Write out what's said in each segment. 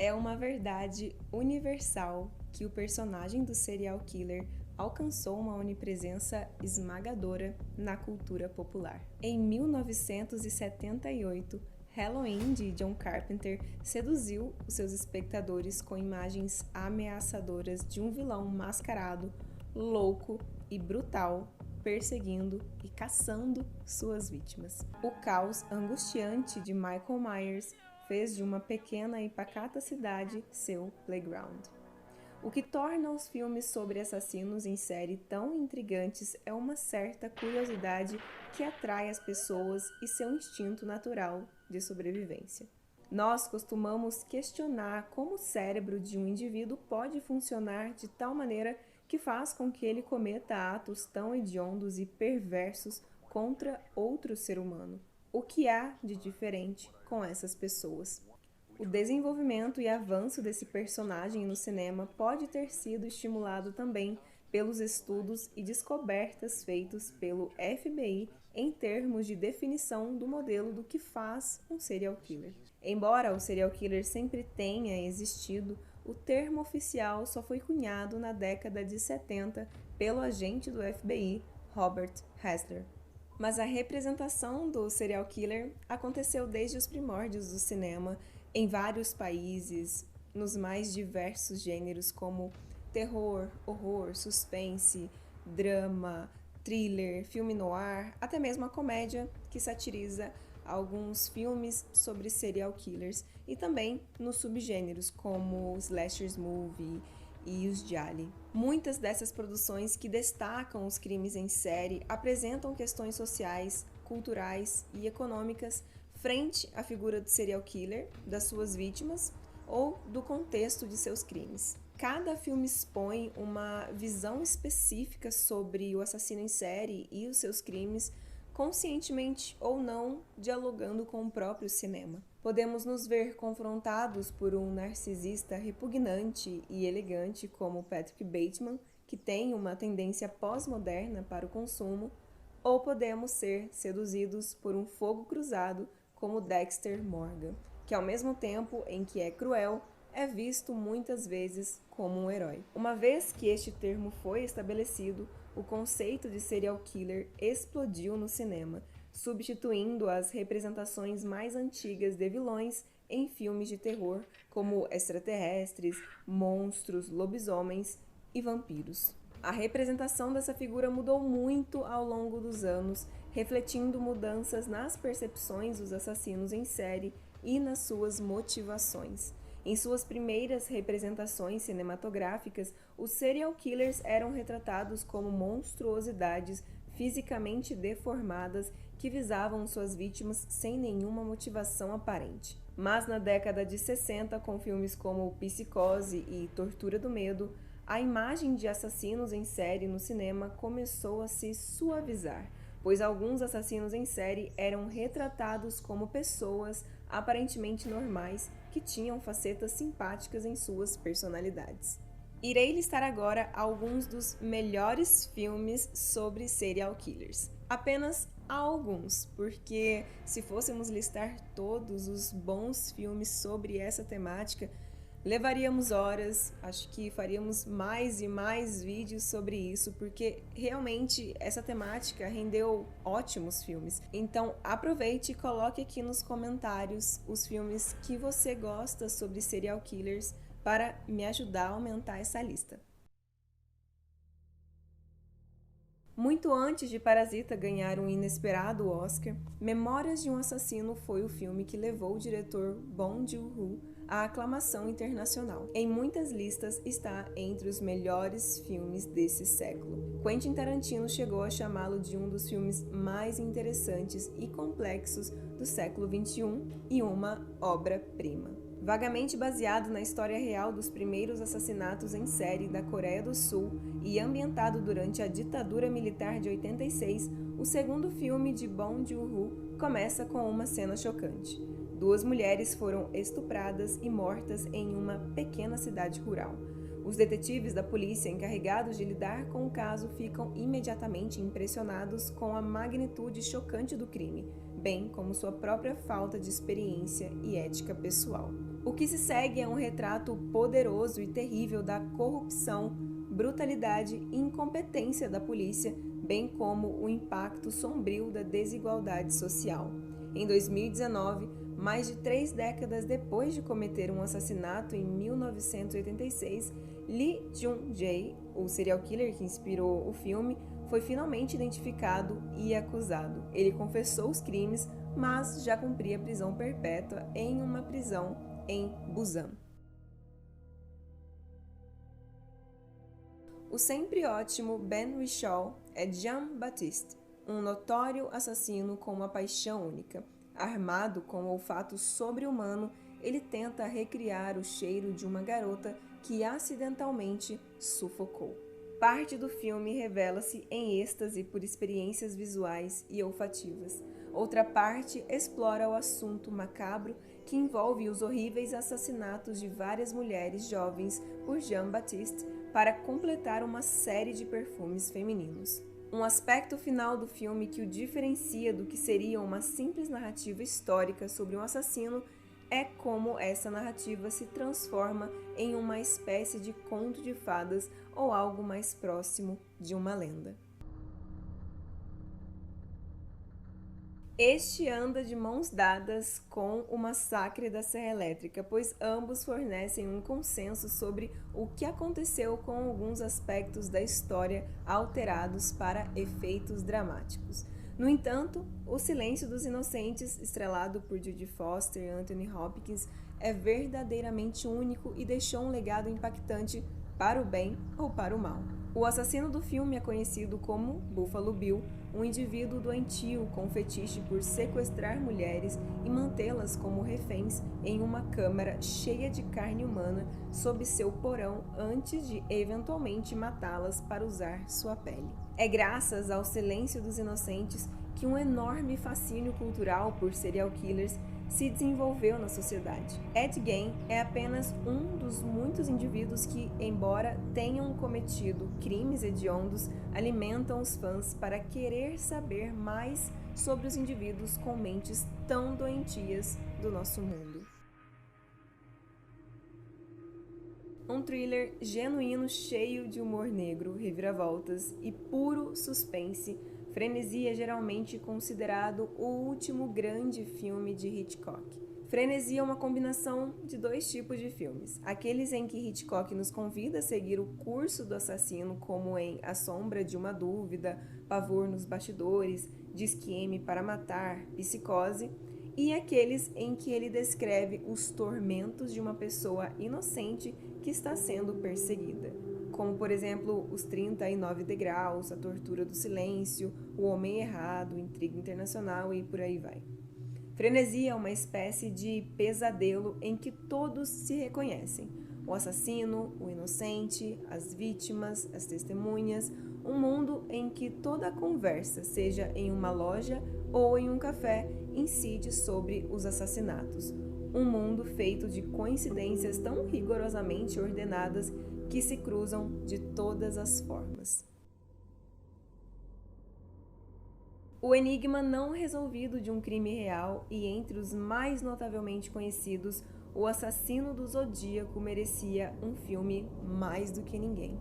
É uma verdade universal que o personagem do serial killer alcançou uma onipresença esmagadora na cultura popular. Em 1978, Halloween, de John Carpenter, seduziu os seus espectadores com imagens ameaçadoras de um vilão mascarado, louco e brutal, perseguindo e caçando suas vítimas. O caos angustiante de Michael Myers fez de uma pequena e pacata cidade seu playground. O que torna os filmes sobre assassinos em série tão intrigantes é uma certa curiosidade que atrai as pessoas e seu instinto natural de sobrevivência. Nós costumamos questionar como o cérebro de um indivíduo pode funcionar de tal maneira que faz com que ele cometa atos tão hediondos e perversos contra outro ser humano. O que há de diferente com essas pessoas? O desenvolvimento e avanço desse personagem no cinema pode ter sido estimulado também pelos estudos e descobertas feitos pelo FBI em termos de definição do modelo do que faz um serial killer. Embora o serial killer sempre tenha existido, o termo oficial só foi cunhado na década de 70 pelo agente do FBI, Robert Hasler. Mas a representação do serial killer aconteceu desde os primórdios do cinema, em vários países, nos mais diversos gêneros como terror, horror, suspense, drama, thriller, filme noir, até mesmo a comédia, que satiriza alguns filmes sobre serial killers, e também nos subgêneros como slashers movie e os gialli. Muitas dessas produções que destacam os crimes em série apresentam questões sociais, culturais e econômicas frente à figura do serial killer, das suas vítimas ou do contexto de seus crimes. Cada filme expõe uma visão específica sobre o assassino em série e os seus crimes, conscientemente ou não, dialogando com o próprio cinema. Podemos nos ver confrontados por um narcisista repugnante e elegante como Patrick Bateman, que tem uma tendência pós-moderna para o consumo, ou podemos ser seduzidos por um fogo cruzado como Dexter Morgan, que ao mesmo tempo em que é cruel, é visto muitas vezes como um herói. Uma vez que este termo foi estabelecido, o conceito de serial killer explodiu no cinema, substituindo as representações mais antigas de vilões em filmes de terror, como extraterrestres, monstros, lobisomens e vampiros. A representação dessa figura mudou muito ao longo dos anos, refletindo mudanças nas percepções dos assassinos em série e nas suas motivações. Em suas primeiras representações cinematográficas, os serial killers eram retratados como monstruosidades fisicamente deformadas que visavam suas vítimas sem nenhuma motivação aparente. Mas na década de 60, com filmes como Psicose e Tortura do Medo, a imagem de assassinos em série no cinema começou a se suavizar, pois alguns assassinos em série eram retratados como pessoas aparentemente normais que tinham facetas simpáticas em suas personalidades. Irei listar agora alguns dos melhores filmes sobre serial killers. Apenas alguns, porque se fôssemos listar todos os bons filmes sobre essa temática, levaríamos horas, acho que faríamos mais e mais vídeos sobre isso, porque realmente essa temática rendeu ótimos filmes. Então aproveite e coloque aqui nos comentários os filmes que você gosta sobre serial killers para me ajudar a aumentar essa lista. Muito antes de Parasita ganhar um inesperado Oscar, Memórias de um Assassino foi o filme que levou o diretor Bong Joon-ho à aclamação internacional. Em muitas listas está entre os melhores filmes desse século. Quentin Tarantino chegou a chamá-lo de um dos filmes mais interessantes e complexos do século XXI e uma obra-prima. Vagamente baseado na história real dos primeiros assassinatos em série da Coreia do Sul e ambientado durante a ditadura militar de 86, o segundo filme de Bong Joon-ho começa com uma cena chocante. 2 mulheres foram estupradas e mortas em uma pequena cidade rural. Os detetives da polícia encarregados de lidar com o caso ficam imediatamente impressionados com a magnitude chocante do crime, bem como sua própria falta de experiência e ética pessoal. O que se segue é um retrato poderoso e terrível da corrupção, brutalidade e incompetência da polícia, bem como o impacto sombrio da desigualdade social. Em 2019, mais de 3 décadas depois de cometer um assassinato em 1986, Lee Jun-jae, o serial killer que inspirou o filme, foi finalmente identificado e acusado. Ele confessou os crimes, mas já cumpria prisão perpétua em uma prisão em Busan. O sempre ótimo Ben Whishaw é Jean-Baptiste, um notório assassino com uma paixão única. Armado com olfato sobre-humano, ele tenta recriar o cheiro de uma garota que acidentalmente sufocou. Parte do filme revela-se em êxtase por experiências visuais e olfativas. Outra parte explora o assunto macabro que envolve os horríveis assassinatos de várias mulheres jovens por Jean-Baptiste para completar uma série de perfumes femininos. Um aspecto final do filme que o diferencia do que seria uma simples narrativa histórica sobre um assassino é como essa narrativa se transforma em uma espécie de conto de fadas ou algo mais próximo de uma lenda. Este anda de mãos dadas com o Massacre da Serra Elétrica, pois ambos fornecem um consenso sobre o que aconteceu com alguns aspectos da história alterados para efeitos dramáticos. No entanto, O Silêncio dos Inocentes, estrelado por Jodie Foster e Anthony Hopkins, é verdadeiramente único e deixou um legado impactante para o bem ou para o mal. O assassino do filme é conhecido como Buffalo Bill, um indivíduo doentio com fetiche por sequestrar mulheres e mantê-las como reféns em uma câmara cheia de carne humana sob seu porão antes de eventualmente matá-las para usar sua pele. É graças ao Silêncio dos Inocentes que um enorme fascínio cultural por serial killers se desenvolveu na sociedade. Ed Gein é apenas um dos muitos indivíduos que, embora tenham cometido crimes hediondos, alimentam os fãs para querer saber mais sobre os indivíduos com mentes tão doentias do nosso mundo. Um thriller genuíno cheio de humor negro, reviravoltas e puro suspense, Frenesi é geralmente considerado o último grande filme de Hitchcock. Frenesi é uma combinação de 2 tipos de filmes. Aqueles em que Hitchcock nos convida a seguir o curso do assassino, como em A Sombra de uma Dúvida, Pavor nos Bastidores, Disque M para Matar, Psicose, e aqueles em que ele descreve os tormentos de uma pessoa inocente que está sendo perseguida, como, por exemplo, Os 39 Degraus, A Tortura do Silêncio, O Homem Errado, Intriga Internacional e por aí vai. Frenesi é uma espécie de pesadelo em que todos se reconhecem. O assassino, o inocente, as vítimas, as testemunhas, um mundo em que toda a conversa, seja em uma loja ou em um café, incide sobre os assassinatos. Um mundo feito de coincidências tão rigorosamente ordenadas que se cruzam de todas as formas. O enigma não resolvido de um crime real e entre os mais notavelmente conhecidos, o assassino do Zodíaco merecia um filme mais do que ninguém.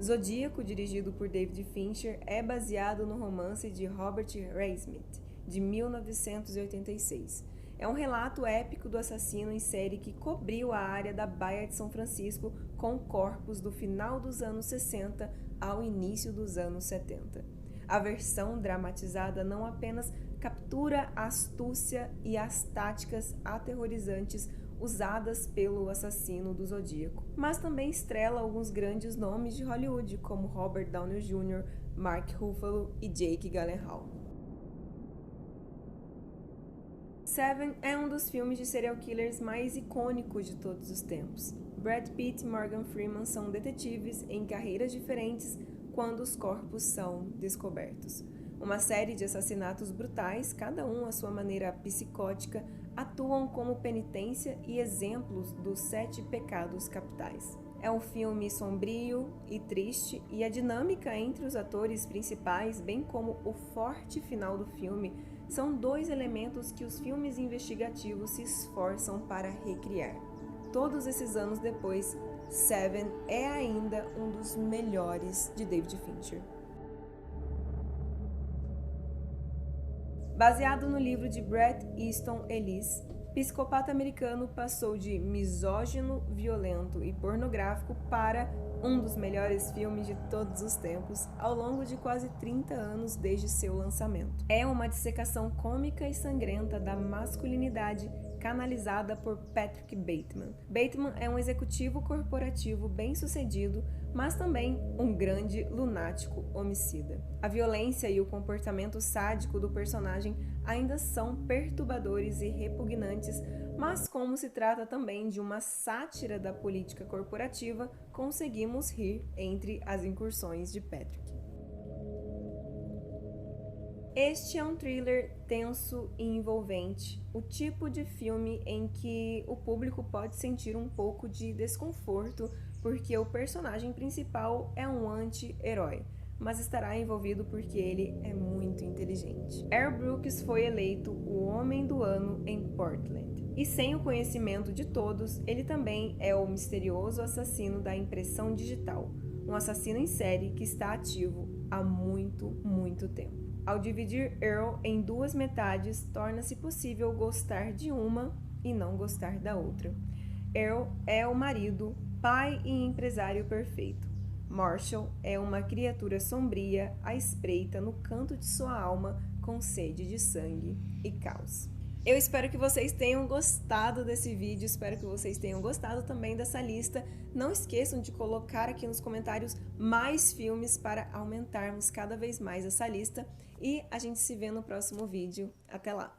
Zodíaco, dirigido por David Fincher, é baseado no romance de Robert Graysmith, de 1986. É um relato épico do assassino em série que cobriu a área da Baía de São Francisco com corpos do final dos anos 60 ao início dos anos 70. A versão dramatizada não apenas captura a astúcia e as táticas aterrorizantes usadas pelo assassino do Zodíaco, mas também estrela alguns grandes nomes de Hollywood, como Robert Downey Jr., Mark Ruffalo e Jake Gyllenhaal. Seven é um dos filmes de serial killers mais icônicos de todos os tempos. Brad Pitt e Morgan Freeman são detetives em carreiras diferentes quando os corpos são descobertos. Uma série de assassinatos brutais, cada um à sua maneira psicótica, atuam como penitência e exemplos dos 7 pecados capitais. É um filme sombrio e triste, e a dinâmica entre os atores principais, bem como o forte final do filme, são 2 elementos que os filmes investigativos se esforçam para recriar. todos esses anos depois, Seven é ainda um dos melhores de David Fincher. Baseado no livro de Bret Easton Ellis, Psicopata Americano passou de misógino, violento e pornográfico para um dos melhores filmes de todos os tempos, ao longo de quase 30 anos desde seu lançamento. É uma dissecação cômica e sangrenta da masculinidade canalizada por Patrick Bateman. Bateman é um executivo corporativo bem-sucedido, mas também um grande lunático homicida. A violência e o comportamento sádico do personagem ainda são perturbadores e repugnantes, mas como se trata também de uma sátira da política corporativa, conseguimos rir entre as incursões de Patrick. Este é um thriller tenso e envolvente, o tipo de filme em que o público pode sentir um pouco de desconforto porque o personagem principal é um anti-herói, mas estará envolvido porque ele é muito inteligente. Aaron Brooks foi eleito o Homem do Ano em Portland. E sem o conhecimento de todos, ele também é o misterioso assassino da impressão digital, um assassino em série que está ativo há muito tempo. Ao dividir Earl em duas metades, torna-se possível gostar de uma e não gostar da outra. Earl é o marido, pai e empresário perfeito. Marshall é uma criatura sombria à espreita no canto de sua alma com sede de sangue e caos. Eu espero que vocês tenham gostado desse vídeo, espero que vocês tenham gostado também dessa lista. Não esqueçam de colocar aqui nos comentários mais filmes para aumentarmos cada vez mais essa lista. E a gente se vê no próximo vídeo. Até lá!